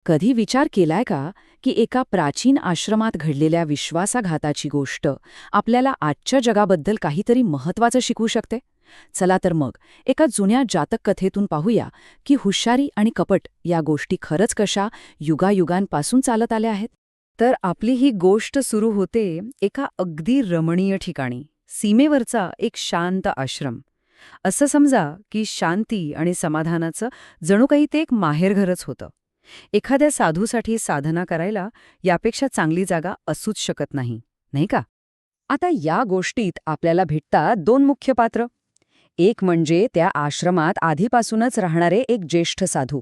कधी विचार केलाय का की एका प्राचीन आश्रमात घडलेल्या विश्वासाघाताची गोष्ट आपल्याला आजच्या जगाबद्दल काहीतरी महत्त्वाचं शिकवू शकते? चला तर मग एका जुन्या जातक कथेतून पाहूया की हुशारी आणि कपट या गोष्टी खरंच कशा युगायुगांपासून चालत आल्या आहेत. तर आपली ही गोष्ट सुरू होते एका अगदी रमणीय ठिकाणी, सीमेवरचा एक शांत आश्रम. असं समजा की शांती आणि समाधानाचं जणू काही ते एक माहेरघरच होतं. एखाद्या साधूसाठी साधना करायला यापेक्षा चांगली जागा असूच शकत नाही, नाही का? आता या गोष्टीत आपल्याला भेटतात दोन मुख्य पात्र. एक म्हणजे त्या आश्रमात आधीपासूनच राहणारे एक ज्येष्ठ साधू,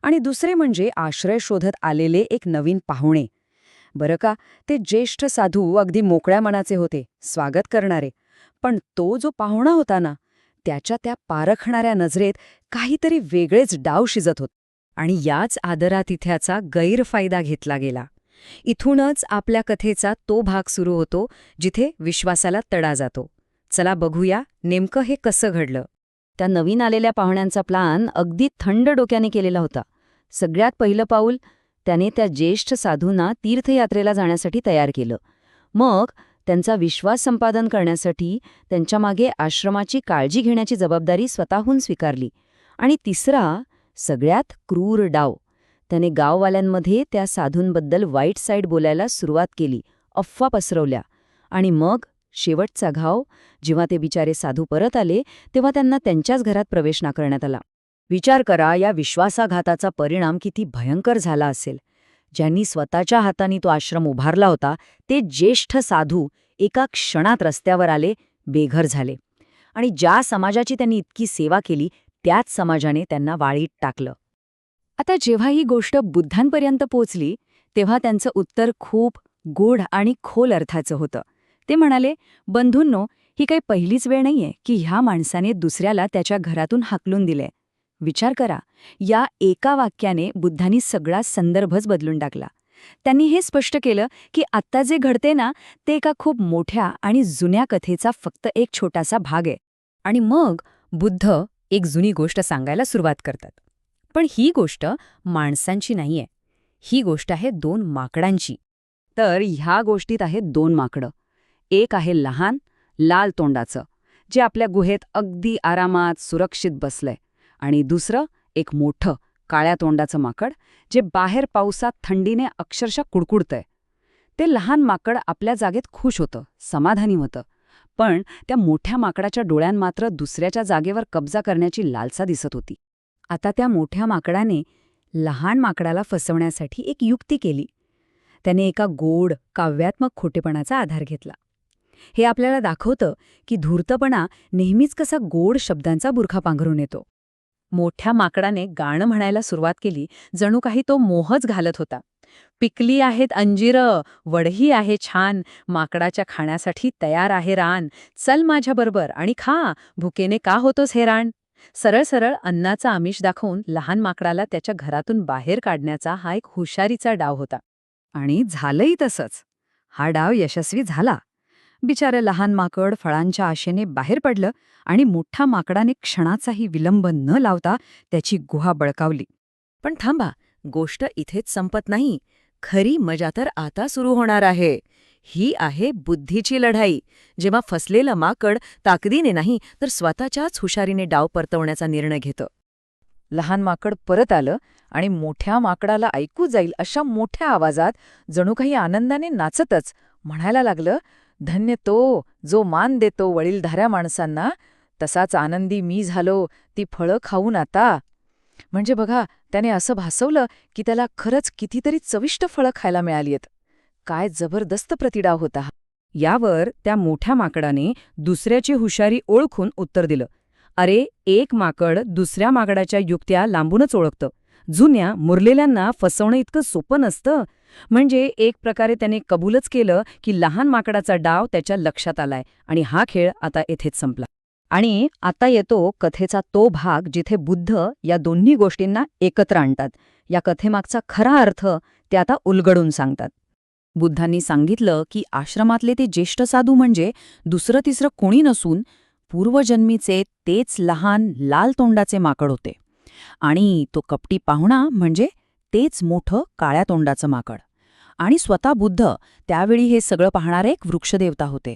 आणि दुसरे म्हणजे आश्रय शोधत आलेले एक नवीन पाहुणे. बरं का, ते ज्येष्ठ साधू अगदी मोकळ्या मनाचे होते, स्वागत करणारे. पण तो जो पाहुणा होता ना, त्याच्या त्या पारखणाऱ्या नजरेत काहीतरी वेगळेच डाव शिजत होते. आणि याच आदरातिथ्याचा गैरफायदा घेतला गेला. इथूनच आपल्या कथेचा तो भाग सुरू होतो जिथे विश्वासाला तडा जातो. चला बघूया नेमकं हे कसं घडलं. त्या नवीन आलेल्या पाहुण्यांचा प्लान अगदी थंड डोक्याने केलेला होता. सगळ्यात पहिलं पाऊल त्याने त्या ज्येष्ठ साधूंना तीर्थयात्रेला जाण्यासाठी तयार केलं. मग त्यांचा विश्वास संपादन करण्यासाठी त्यांच्यामागे आश्रमाची काळजी घेण्याची जबाबदारी स्वतःहून स्वीकारली. आणि तिसरा, सगळ्यात क्रूर डाव, त्याने गाववाल्यांमध्ये त्या साधूंबद्दल वाईट साईड बोलायला सुरुवात केली, अफवा पसरवल्या. आणि मग शेवटचा घाव, जेव्हा ते बिचारे साधू परत आले तेव्हा त्यांना त्यांच्याच घरात प्रवेश नाकारण्यात आला. विचार करा, या विश्वासाघाताचा परिणाम किती भयंकर झाला असेल. ज्यांनी स्वतःच्या हाताने तो आश्रम उभारला होता ते ज्येष्ठ साधू एका क्षणात रस्त्यावर आले, बेघर झाले. आणि ज्या समाजाची त्यांनी इतकी सेवा केली त्याच समाजाने त्यांना वाळीत टाकलं. आता जेव्हा ही गोष्ट बुद्धांपर्यंत पोचली तेव्हा त्यांचं उत्तर खूप गूढ आणि खोल अर्थाचं होतं. ते म्हणाले, बंधूंनो, ही काही पहिलीच वेळ नाहीये की ह्या माणसाने दुसऱ्याला त्याच्या घरातून हाकलून दिले. विचार करा, या एका वाक्याने बुद्धांनी सगळा संदर्भच बदलून टाकला. त्यांनी हे स्पष्ट केलं की आत्ता जे घडते ना, ते एका खूप मोठ्या आणि जुन्या कथेचा फक्त एक छोटासा भाग आहे. आणि मग बुद्ध एक जुनी गोष्ट सांगायला सुरुवात करतात. पण ही गोष्ट माणसांची नाहीये, ही गोष्ट आहे दोन माकडांची. तर ह्या गोष्टीत आहेत दोन माकडं. एक आहे लहान, लाल तोंडाचं, जे आपल्या गुहेत अगदी आरामात सुरक्षित बसलंय. आणि दुसरं एक मोठं, काळ्या तोंडाचं माकड, जे बाहेर पावसात थंडीने अक्षरशः कुडकुडतंय. ते लहान माकड आपल्या जागेत खुश होतं, समाधानी होतं. पण त्या मोठ्या माकडाच्या डोळ्यात मात्र दुसऱ्याच्या जागेवर कब्जा करण्याची लालसा दिसत होती. आता त्या मोठ्या माकडाने लहान माकडाला फसवण्यासाठी एक युक्ती केली. त्याने एका गोड, काव्यात्मक खोटेपणाचा आधार घेतला. हे आपल्याला दाखवतं की धूर्तपणा नेहमीच कसा गोड शब्दांचा बुरखा पांघरून येतो. मोठ्या माकडाने गाणं म्हणायला सुरुवात केली, जणू काही तो मोहच घालत होता. पिकली आहेत अंजिरं, वडही आहे छान, माकडाच्या खाण्यासाठी तयार आहे रान, चल माझ्याबरोबर आणि खा, भुकेने का होतोस हैराण. सरळ सरळ अन्नाचा आमिष दाखवून लहान माकडाला त्याच्या घरातून बाहेर काढण्याचा हा एक हुशारीचा डाव होता. आणि झालंही तसंच. हा डाव यशस्वी झाला. बिचारे लहान माकड फळांच्या आशेने बाहेर पडलं आणि मोठ्या माकडाने क्षणाचाही विलंब न लावता त्याची गुहा बळकावली. पण थांबा, गोष्ट इथेच संपत नाही. खरी मजा तर आता सुरू होणार आहे. ही आहे बुद्धीची लढाई, जेव्हा फसलेलं माकड ताकदीने नाही तर स्वतःच्याच हुशारीने डाव परतवण्याचा निर्णय घेतं. लहान माकड परत आलं आणि मोठ्या माकडाला ऐकू जाईल अशा मोठ्या आवाजात, जणू काही आनंदाने नाचतच, म्हणायला लागलं, धन्य तो जो मान देतो वडीलधाऱ्या माणसांना, तसाच आनंदी मी झालो ती फळं खाऊन आता. म्हणजे बघा, त्याने असं भासवलं की त्याला खरंच कितीतरी चविष्ट फळं खायला मिळालीयत. काय जबरदस्त प्रतिडाव होता हा. यावर त्या मोठ्या माकडाने दुसऱ्याची हुशारी ओळखून उत्तर दिलं, अरे, एक माकड दुसऱ्या माकडाच्या युक्त्या लांबूनच ओळखतं. जुन्या मुरलेल्यांना फसवणं इतकं सोपं नसतं. म्हणजे एक प्रकारे त्याने कबूलच केलं की लहान माकडाचा डाव त्याच्या लक्षात आलाय आणि हा खेळ आता येथेच संपला. आणि आता येतो कथेचा तो भाग जिथे बुद्ध या दोन्ही गोष्टींना एकत्र आणतात. या कथेमागचा खरा अर्थ ते आता उलगडून सांगतात. बुद्धांनी सांगितलं की आश्रमातले ते ज्येष्ठ साधू म्हणजे दुसरं तिसरं कोणी नसून पूर्वजन्मीचे तेच लहान लाल तोंडाचे माकड होते. आणि तो कपटी पाहुणा म्हणजे तेच मोठं काळ्या तोंडाचं माकड. आणि स्वतः बुद्ध त्यावेळी हे सगळं पाहणारे एक वृक्षदेवता होते.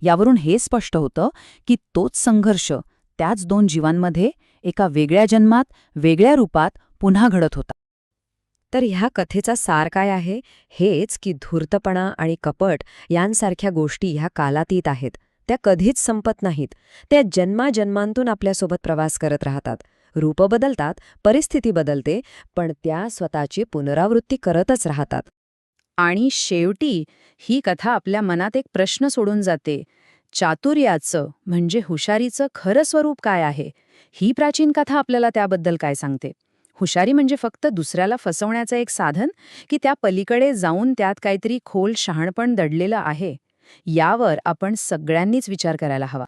यावरून हे स्पष्ट होतं की तोच संघर्ष त्याच दोन जीवांमध्ये एका वेगळ्या जन्मात, वेगळ्या रूपात पुन्हा घडत होता. तर ह्या कथेचा सार काय आहे? हेच की धूर्तपणा आणि कपट यांसारख्या गोष्टी ह्या कालातीत आहेत. त्या कधीच संपत नाहीत. त्या जन्माजन्मांतून आपल्यासोबत प्रवास करत राहतात. रूप बदलतात, परिस्थिती बदलते, पण त्या स्वतःची पुनरावृत्ती करतच राहतात. आणि शेवटी ही कथा आपल्या मनात एक प्रश्न सोडून जाते. चातुर्याचं म्हणजे हुशारीचं खरं स्वरूप काय आहे? ही प्राचीन कथा आपल्याला त्याबद्दल काय सांगते? हुशारी म्हणजे फक्त दुसऱ्याला फसवण्याचं एक साधन, की त्या पलीकडे जाऊन त्यात काहीतरी खोल शहाणपण दडलेलं आहे? यावर आपण सगळ्यांनीच विचार करायला हवा.